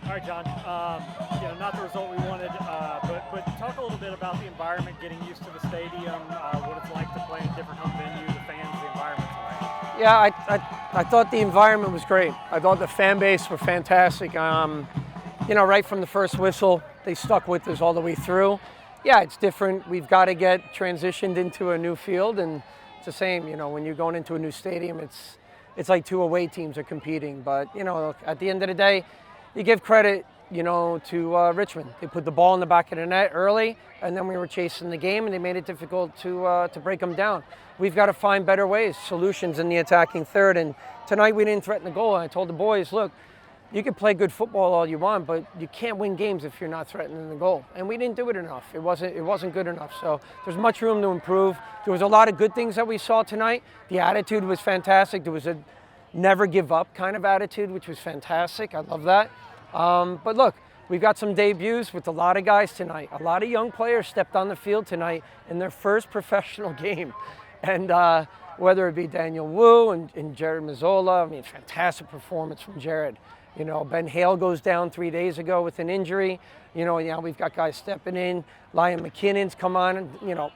All right, John. Not the result we wanted, but talk a little bit about the environment, getting used to the stadium, what it's like to play in a different home venue, the fans, the environment tonight. Yeah, I thought the environment was great. I thought the fan base were fantastic. Right from the first whistle, they stuck with us all the way through. Yeah, it's different. We've got to get transitioned into a new field, and it's the same. When you're going into a new stadium, it's like two away teams are competing. But at the end of the day, you give credit, to Richmond. They put the ball in the back of the net early, and then we were chasing the game, and they made it difficult to break them down. We've got to find better ways, solutions in the attacking third. And tonight we didn't threaten the goal. And I told the boys, look, you can play good football all you want, but you can't win games if you're not threatening the goal. And we didn't do it enough. It wasn't good enough. So there's much room to improve. There was a lot of good things that we saw tonight. The attitude was fantastic. There was a never give up kind of attitude, which was fantastic. I love that. But look, we've got some debuts with a lot of guys tonight. A lot of young players stepped on the field tonight in their first professional game. And whether it be Daniel Wu and Jared Mazzola, fantastic performance from Jared. Ben Hale goes down 3 days ago with an injury. We've got guys stepping in. Liam McKinnon's come on. And,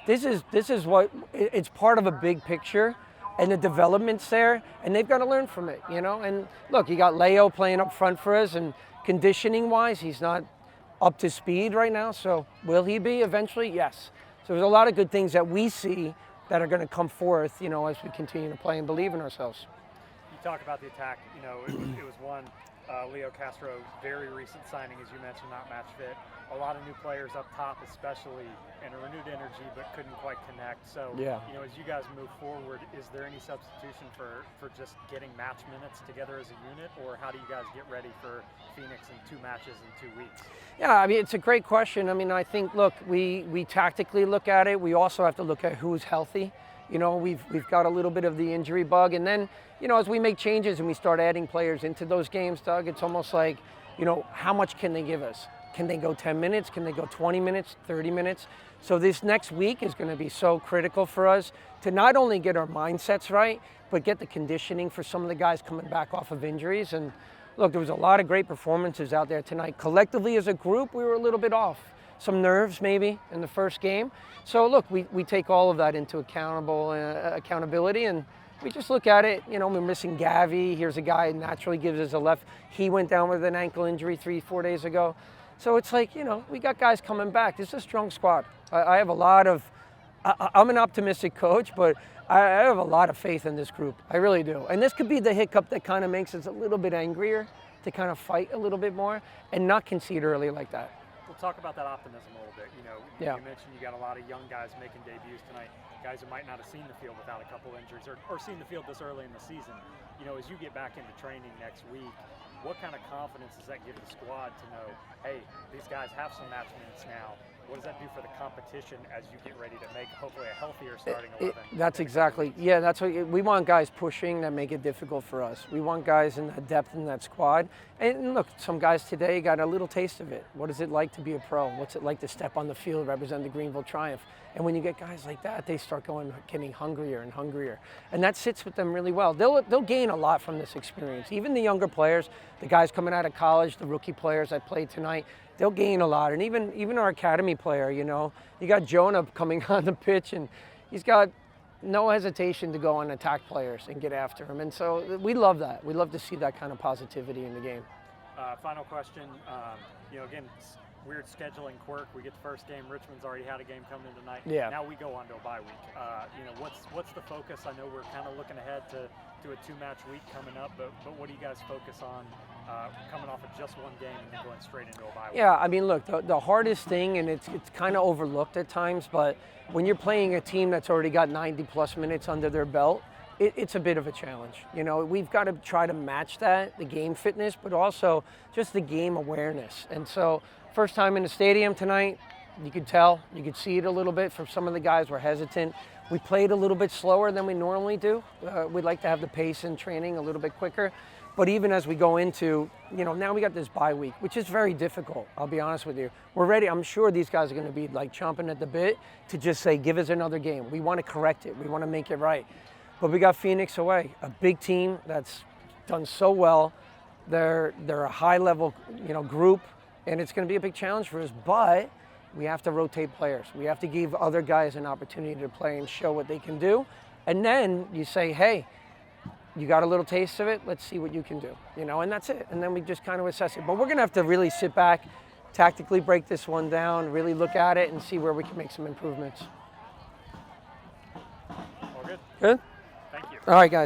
this is what, it's part of a big picture. And the development's there, and they've got to learn from it, And look, you got Leo playing up front for us, and conditioning-wise, he's not up to speed right now. So will he be eventually? Yes. So there's a lot of good things that we see that are going to come forth, as we continue to play and believe in ourselves. You talk about the attack. It was one. Leo Castro, very recent signing, as you mentioned, not match fit. A lot of new players up top, especially, and a renewed energy, but couldn't quite connect. So, yeah. As you guys move forward, is there any substitution for just getting match minutes together as a unit, or how do you guys get ready for Phoenix in 2 matches in 2 weeks? Yeah, it's a great question. I think, look, we tactically look at it. We also have to look at who's healthy. We've got a little bit of the injury bug, and then, as we make changes and we start adding players into those games, Doug, it's almost like, how much can they give us? Can they go 10 minutes? Can they go 20 minutes, 30 minutes? So this next week is going to be so critical for us to not only get our mindsets right, but get the conditioning for some of the guys coming back off of injuries. And look, there was a lot of great performances out there tonight. Collectively as a group, we were a little bit off. Some nerves maybe in the first game. So look, we take all of that into accountability, and we just look at it. We're missing Gavi. Here's a guy who naturally gives us a left. He went down with an ankle injury 3-4 days ago. So it's like, we got guys coming back. This is a strong squad. I have a lot of, I'm an optimistic coach, but I have a lot of faith in this group. I really do. And this could be the hiccup that kind of makes us a little bit angrier to kind of fight a little bit more and not concede early like that. We'll talk about that optimism a little bit. Yeah. You mentioned you got a lot of young guys making debuts tonight, guys who might not have seen the field without a couple injuries or seen the field this early in the season. As you get back into training next week, what kind of confidence does that give the squad to know, hey, these guys have some match minutes now? What does that do for the competition as you get ready to make hopefully a healthier starting 11? That's exactly, yeah, that's what we want, guys pushing that make it difficult for us. We want guys in that depth in that squad. And look, some guys today got a little taste of it. What is it like to be a pro? What's it like to step on the field, represent the Greenville Triumph? And when you get guys like that, they start getting hungrier and hungrier. And that sits with them really well. They'll gain a lot from this experience. Even the younger players, the guys coming out of college, the rookie players that played tonight, they'll gain a lot. And even our academy player, you got Jonah coming on the pitch, and he's got no hesitation to go and attack players and get after them. And so we love that. We love to see that kind of positivity in the game. Final question. Again, weird scheduling quirk. We get the first game. Richmond's already had a game coming in tonight. Yeah. Now we go on to a bye week. What's the focus? I know we're kind of looking ahead to a 2-match week coming up, but what do you guys focus on coming off of just one game and then going straight into a bye week? Yeah, look, the hardest thing, and it's kind of overlooked at times, but when you're playing a team that's already got 90-plus minutes under their belt, it's a bit of a challenge. We've got to try to match that, the game fitness, but also just the game awareness. And so, first time in the stadium tonight, you could tell, you could see it a little bit from some of the guys were hesitant. We played a little bit slower than we normally do. We'd like to have the pace in training a little bit quicker. But even as we go into, now we got this bye week, which is very difficult, I'll be honest with you. We're ready. I'm sure these guys are going to be like chomping at the bit to just say, give us another game. We want to correct it. We want to make it right. But we got Phoenix away, a big team that's done so well. They're a high-level, group, and it's going to be a big challenge for us. But we have to rotate players. We have to give other guys an opportunity to play and show what they can do. And then you say, hey, you got a little taste of it. Let's see what you can do. And that's it. And then we just kind of assess it. But we're going to have to really sit back, tactically break this one down, really look at it, and see where we can make some improvements. All good. Good? Thank you. All right, guys.